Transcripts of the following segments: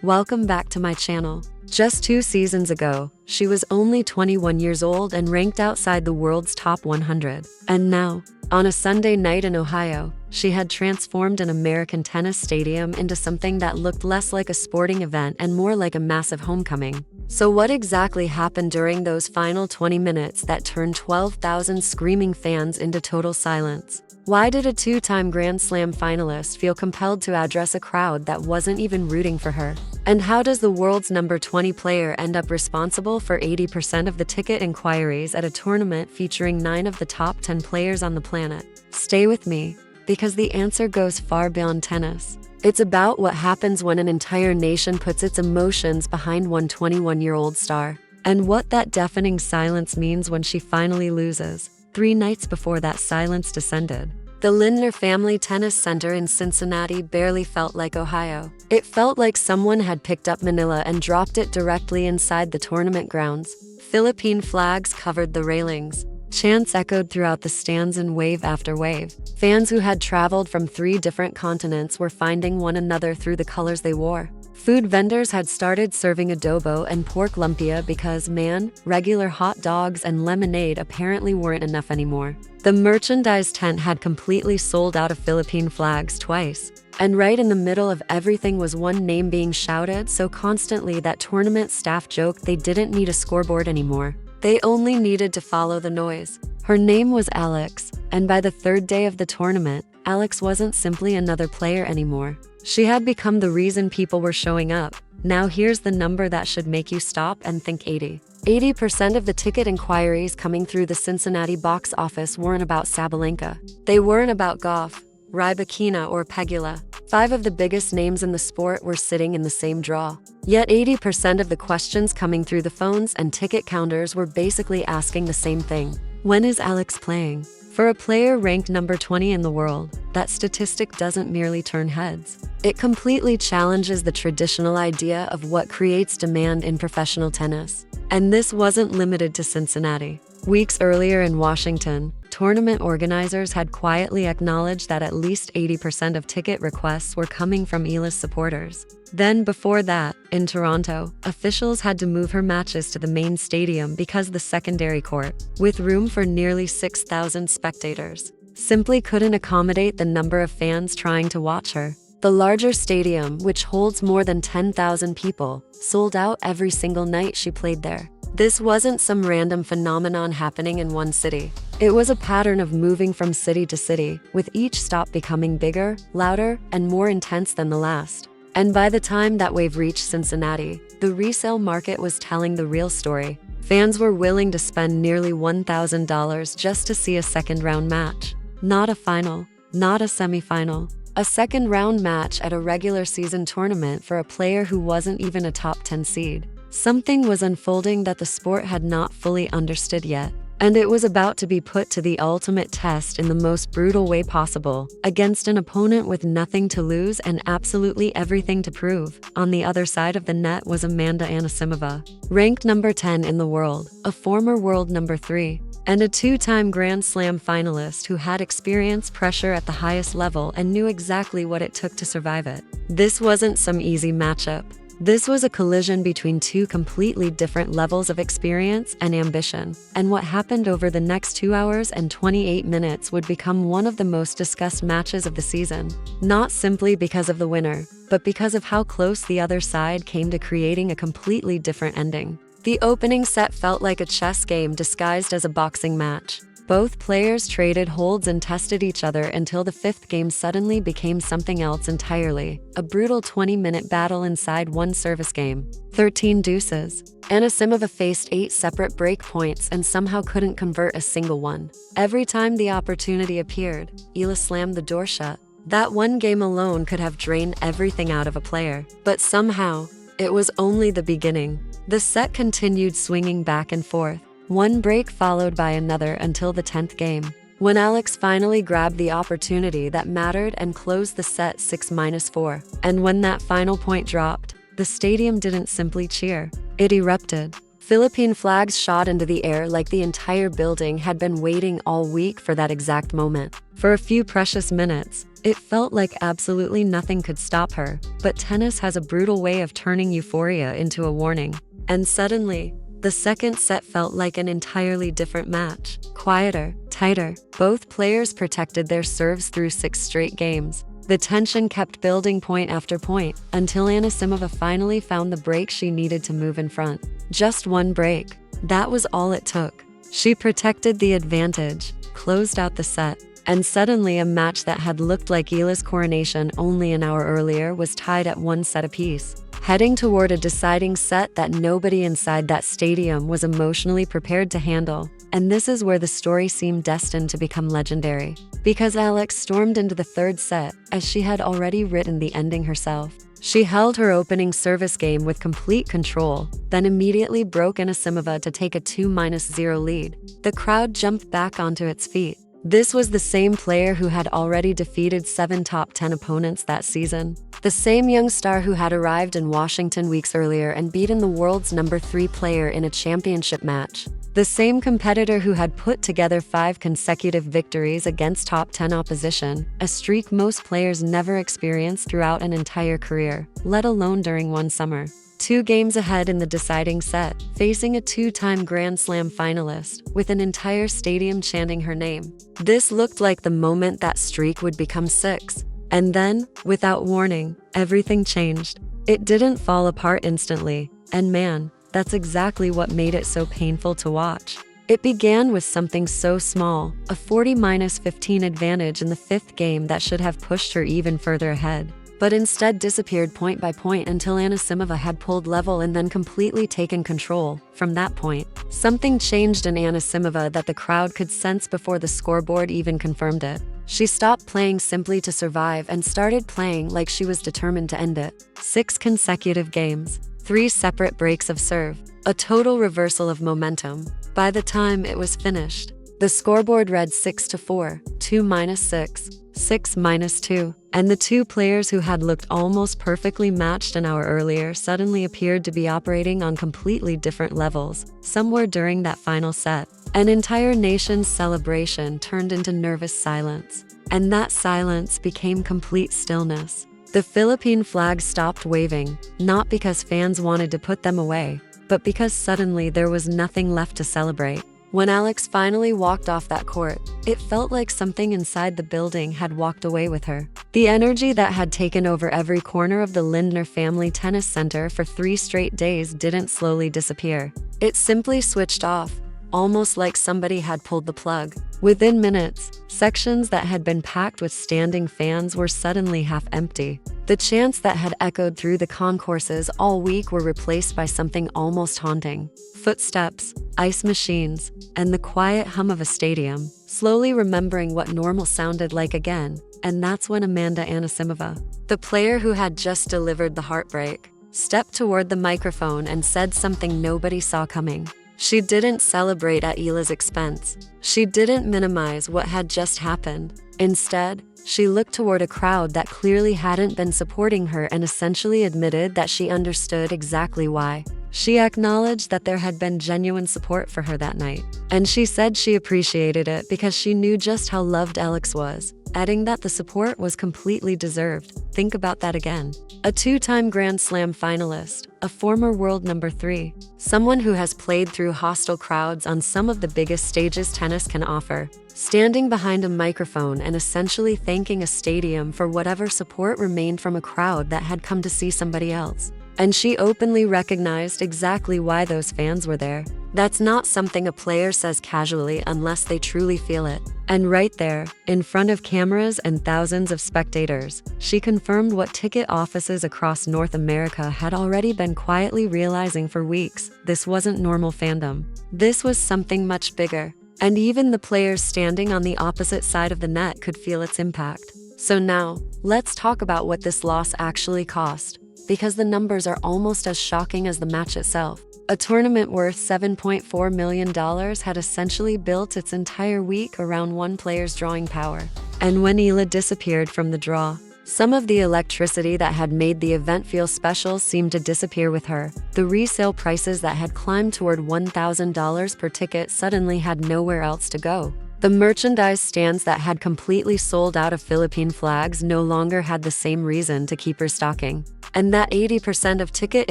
Welcome back to my channel. Just 2 seasons ago, she was only 21 years old and ranked outside the world's top 100. And now, on a Sunday night in Ohio, she had transformed an American tennis stadium into something that looked less like a sporting event and more like a massive homecoming. So what exactly happened during those final 20 minutes that turned 12,000 screaming fans into total silence? Why did a 2-time Grand Slam finalist feel compelled to address a crowd that wasn't even rooting for her? And how does the world's number 20 player end up responsible for 80% of the ticket inquiries at a tournament featuring 9 of the top 10 players on the planet? Stay with me, because the answer goes far beyond tennis. It's about what happens when an entire nation puts its emotions behind one 21-year-old star, and what that deafening silence means when she finally loses. 3 nights before that silence descended, the Lindner Family Tennis Center in Cincinnati barely felt like Ohio. It felt like someone had picked up Manila and dropped it directly inside the tournament grounds. Philippine flags covered the railings. Chants echoed throughout the stands in wave after wave. Fans who had traveled from 3 different continents were finding one another through the colors they wore. Food vendors had started serving adobo and pork lumpia because, man, regular hot dogs and lemonade apparently weren't enough anymore. The merchandise tent had completely sold out of Philippine flags twice. And right in the middle of everything was one name being shouted so constantly that tournament staff joked they didn't need a scoreboard anymore. They only needed to follow the noise. Her name was Alex, and by the 3rd day of the tournament, Alex wasn't simply another player anymore. She had become the reason people were showing up. Now here's the number that should make you stop and think 80. 80% of the ticket inquiries coming through the Cincinnati box office weren't about Sabalenka. They weren't about Goff, Rybakina, or Pegula. 5 of the biggest names in the sport were sitting in the same draw. Yet 80% of the questions coming through the phones and ticket counters were basically asking the same thing. When is Alex playing? For a player ranked number 20 in the world, that statistic doesn't merely turn heads. It completely challenges the traditional idea of what creates demand in professional tennis. And this wasn't limited to Cincinnati. Weeks earlier in Washington, tournament organizers had quietly acknowledged that at least 80% of ticket requests were coming from Eala's supporters. Then, before that, in Toronto, officials had to move her matches to the main stadium because the secondary court, with room for nearly 6,000 spectators, simply couldn't accommodate the number of fans trying to watch her. The larger stadium, which holds more than 10,000 people, sold out every single night she played there. This wasn't some random phenomenon happening in one city. It was a pattern of moving from city to city, with each stop becoming bigger, louder, and more intense than the last. And by the time that wave reached Cincinnati, the resale market was telling the real story. Fans were willing to spend nearly $1,000 just to see a second-round match. Not a final, not a semifinal. A second-round match at a regular season tournament for a player who wasn't even a top 10 seed. Something was unfolding that the sport had not fully understood yet. And it was about to be put to the ultimate test in the most brutal way possible, against an opponent with nothing to lose and absolutely everything to prove. On the other side of the net was Amanda Anisimova, ranked number 10 in the world, a former world number 3, and a 2-time Grand Slam finalist who had experienced pressure at the highest level and knew exactly what it took to survive it. This wasn't some easy matchup. This was a collision between 2 completely different levels of experience and ambition, and what happened over the next 2 hours and 28 minutes would become one of the most discussed matches of the season. Not simply because of the winner, but because of how close the other side came to creating a completely different ending. The opening set felt like a chess game disguised as a boxing match. Both players traded holds and tested each other until the 5th game suddenly became something else entirely, a brutal 20-minute battle inside one service game. 13 deuces. Anisimova faced 8 separate break points and somehow couldn't convert a single one. Every time the opportunity appeared, Eala slammed the door shut. That one game alone could have drained everything out of a player. But somehow, it was only the beginning. The set continued swinging back and forth, one break followed by another until the 10th game, when Alex finally grabbed the opportunity that mattered and closed the set 6-4. And when that final point dropped, the stadium didn't simply cheer. It erupted. Philippine flags shot into the air like the entire building had been waiting all week for that exact moment. For a few precious minutes, it felt like absolutely nothing could stop her. But tennis has a brutal way of turning euphoria into a warning. And suddenly, the second set felt like an entirely different match. Quieter, tighter. Both players protected their serves through 6 straight games. The tension kept building point after point until Anisimova finally found the break she needed to move in front. Just one break. That was all it took. She protected the advantage, closed out the set, and suddenly a match that had looked like Eala's coronation only an hour earlier was tied at 1 set apiece, heading toward a deciding set that nobody inside that stadium was emotionally prepared to handle. And this is where the story seemed destined to become legendary. Because Alex stormed into the 3rd set, as she had already written the ending herself. She held her opening service game with complete control, then immediately broke Anisimova to take a 2-0 lead. The crowd jumped back onto its feet. This was the same player who had already defeated 7 top 10 opponents that season. The same young star who had arrived in Washington weeks earlier and beaten the world's number 3 player in a championship match. The same competitor who had put together 5 consecutive victories against top 10 opposition, a streak most players never experience throughout an entire career, let alone during one summer. 2 games ahead in the deciding set, facing a 2-time Grand Slam finalist, with an entire stadium chanting her name. This looked like the moment that streak would become 6. And then, without warning, everything changed. It didn't fall apart instantly, and man, that's exactly what made it so painful to watch. It began with something so small, a 40-15 advantage in the 5th game that should have pushed her even further ahead, but instead disappeared point by point until Anisimova had pulled level and then completely taken control. From that point, something changed in Anisimova that the crowd could sense before the scoreboard even confirmed it. She stopped playing simply to survive and started playing like she was determined to end it. 6 consecutive games, 3 separate breaks of serve, a total reversal of momentum. By the time it was finished, the scoreboard read 6-4, 2-6, 6-2, and the 2 players who had looked almost perfectly matched an hour earlier suddenly appeared to be operating on completely different levels. Somewhere during that final set, an entire nation's celebration turned into nervous silence, and that silence became complete stillness. The Philippine flag stopped waving, not because fans wanted to put them away, but because suddenly there was nothing left to celebrate. When Alex finally walked off that court, it felt like something inside the building had walked away with her. The energy that had taken over every corner of the Lindner Family Tennis Center for 3 straight days didn't slowly disappear. It simply switched off, almost like somebody had pulled the plug. Within minutes, sections that had been packed with standing fans were suddenly half empty. The chants that had echoed through the concourses all week were replaced by something almost haunting. Footsteps, ice machines, and the quiet hum of a stadium, slowly remembering what normal sounded like again. And that's when Amanda Anisimova, the player who had just delivered the heartbreak, stepped toward the microphone and said something nobody saw coming. She didn't celebrate at Eala's expense. She didn't minimize what had just happened. Instead, she looked toward a crowd that clearly hadn't been supporting her and essentially admitted that she understood exactly why. She acknowledged that there had been genuine support for her that night, and she said she appreciated it because she knew just how loved Alex was, adding that the support was completely deserved. Think about that again. A 2-time Grand Slam finalist, a former world number 3, someone who has played through hostile crowds on some of the biggest stages tennis can offer, standing behind a microphone and essentially thanking a stadium for whatever support remained from a crowd that had come to see somebody else. And she openly recognized exactly why those fans were there. That's not something a player says casually unless they truly feel it. And right there, in front of cameras and thousands of spectators, she confirmed what ticket offices across North America had already been quietly realizing for weeks. This wasn't normal fandom. This was something much bigger. And even the players standing on the opposite side of the net could feel its impact. So now, let's talk about what this loss actually cost, because the numbers are almost as shocking as the match itself. A tournament worth $7.4 million had essentially built its entire week around one player's drawing power. And when Eala disappeared from the draw, Some of the electricity that had made the event feel special seemed to disappear with her. The resale prices that had climbed toward $1,000 per ticket suddenly had nowhere else to go. The merchandise stands that had completely sold out of Philippine flags no longer had the same reason to keep restocking. And that 80% of ticket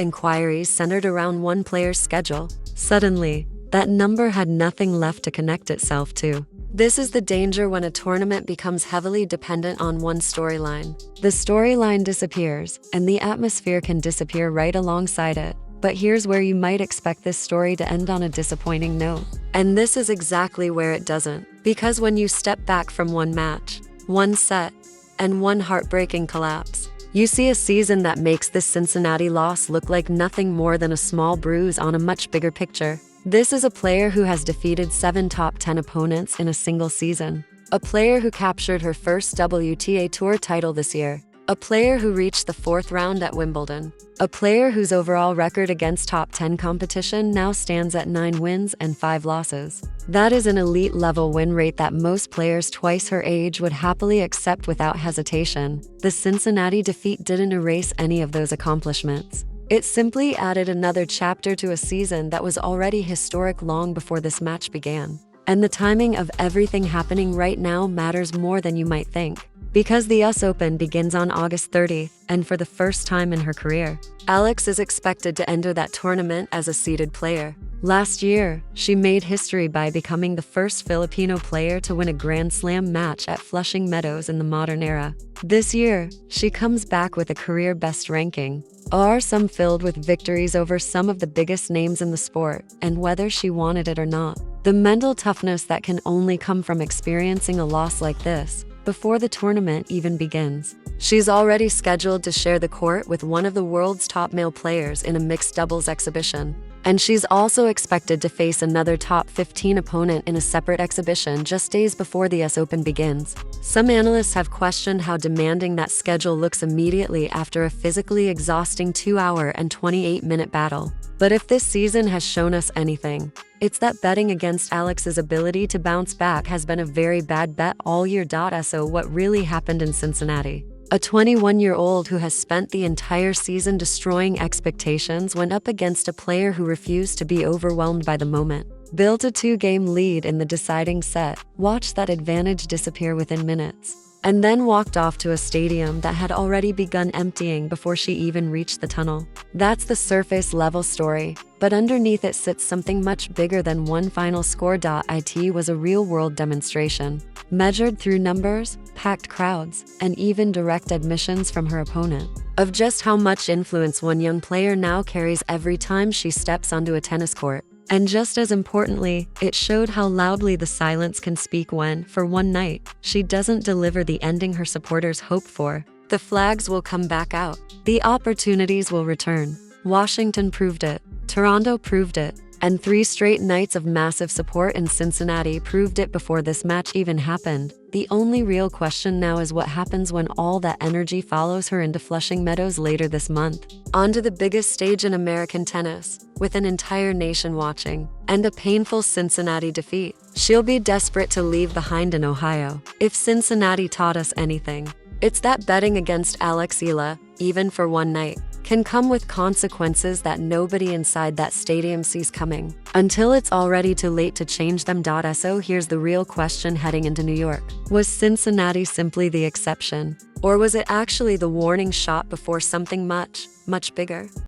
inquiries centered around one player's schedule. Suddenly, that number had nothing left to connect itself to. This is the danger when a tournament becomes heavily dependent on one storyline. The storyline disappears, and the atmosphere can disappear right alongside it. But here's where you might expect this story to end on a disappointing note. And this is exactly where it doesn't. Because when you step back from one match, one set, and one heartbreaking collapse, you see a season that makes this Cincinnati loss look like nothing more than a small bruise on a much bigger picture. This is a player who has defeated 7 top 10 opponents in a single season. A player who captured her first WTA Tour title this year. A player who reached the 4th round at Wimbledon. A player whose overall record against top 10 competition now stands at 9 wins and 5 losses. That is an elite-level win rate that most players twice her age would happily accept without hesitation. The Cincinnati defeat didn't erase any of those accomplishments. It simply added another chapter to a season that was already historic long before this match began. And the timing of everything happening right now matters more than you might think. Because the US Open begins on August 30th, and for the first time in her career, Alex is expected to enter that tournament as a seeded player. Last year, she made history by becoming the first Filipino player to win a Grand Slam match at Flushing Meadows in the modern era. This year, she comes back with a career best ranking, some filled with victories over some of the biggest names in the sport, and whether she wanted it or not. The mental toughness that can only come from experiencing a loss like this, before the tournament even begins. She's already scheduled to share the court with one of the world's top male players in a mixed doubles exhibition. And she's also expected to face another top 15 opponent in a separate exhibition just days before the US Open begins. Some analysts have questioned how demanding that schedule looks immediately after a physically exhausting 2-hour and 28-minute battle. But if this season has shown us anything, it's that betting against Alex's ability to bounce back has been a very bad bet all year. So what really happened in Cincinnati? A 21-year-old who has spent the entire season destroying expectations went up against a player who refused to be overwhelmed by the moment. Built a 2-game lead in the deciding set, watched that advantage disappear within minutes, and then walked off to a stadium that had already begun emptying before she even reached the tunnel. That's the surface-level story, but underneath it sits something much bigger than one final score. It was a real-world demonstration, measured through numbers, packed crowds, and even direct admissions from her opponent, of just how much influence one young player now carries every time she steps onto a tennis court. And just as importantly, it showed how loudly the silence can speak when, for one night, she doesn't deliver the ending her supporters hope for. The flags will come back out. The opportunities will return. Washington proved it. Toronto proved it. And 3 straight nights of massive support in Cincinnati proved it before this match even happened. The only real question now is what happens when all that energy follows her into Flushing Meadows later this month. Onto the biggest stage in American tennis, with an entire nation watching, and a painful Cincinnati defeat. She'll be desperate to leave behind in Ohio. If Cincinnati taught us anything, it's that betting against Alex Eala, even for one night, can come with consequences that nobody inside that stadium sees coming, until it's already too late to change them. So here's the real question heading into New York. Was Cincinnati simply the exception? Or was it actually the warning shot before something much, much bigger?